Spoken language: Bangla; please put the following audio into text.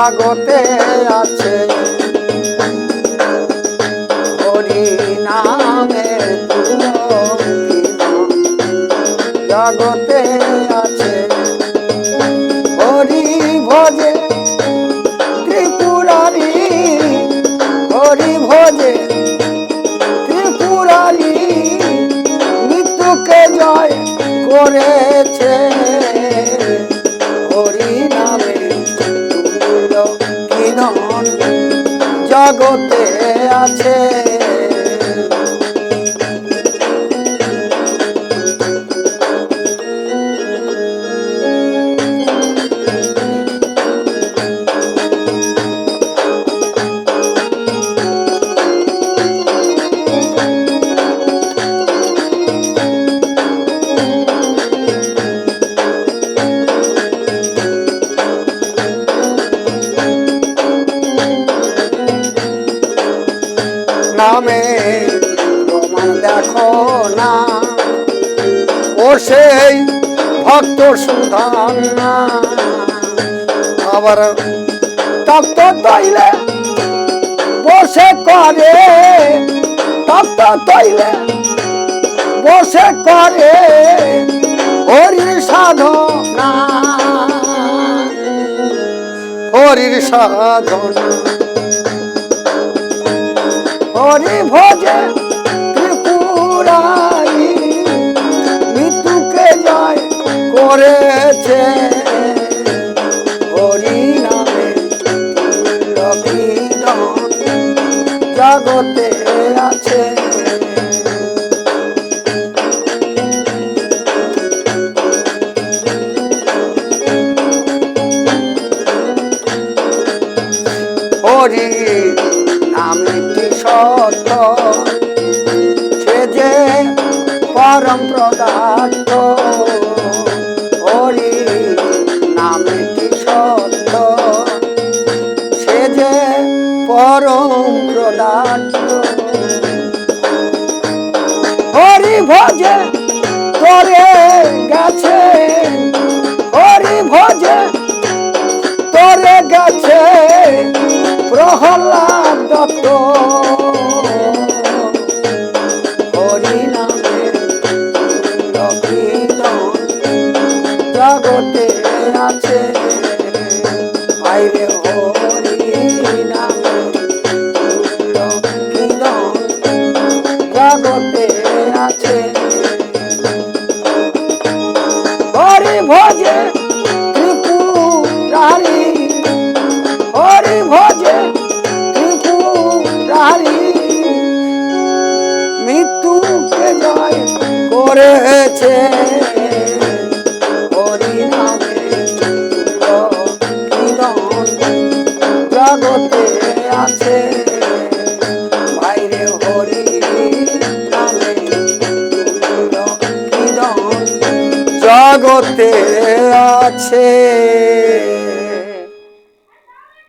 জগতে আছে হরি নামের জগতে আছে হরি ভজে ত্রিপুরারি হরি ভজে ত্রিপুরারি মৃত্যুকে জয় করেছে হরি নামে কীর্তন জগতে আছে নামে প্রমাণ দেখো না ও সেই ভক্ত সুধান না আবার তপ্ত তৈলে বসে করে তপ্ত তৈলে বসে করে হরির সাধনা হরির সাধনা হরি ভজে ত্রিপুরারি মৃত্যুকে জয় করেছে হরি নামে কীর্তন জগতে আছে হরি নামে সত্য সে যে পরম পদার্থ হরি নামে কি সত্য সে যে পরম পদার্থ হরি ভজে তোরে গেছে হরি ভজে তোরে গেছে প্রহ্লাদ দত্ত হরি নামে কীর্তন জগতে আছে বাইরে হরি নামে কীর্তন জগতে আছে হরি ভজে ত্রিপুরারি হরি ভজে ত্রিপুরারি মৃত্যুকে জয় করেছে হরি নামে কীর্তন জগতে আছে বাইরে হরি নামে কীর্তন জগতে আছে।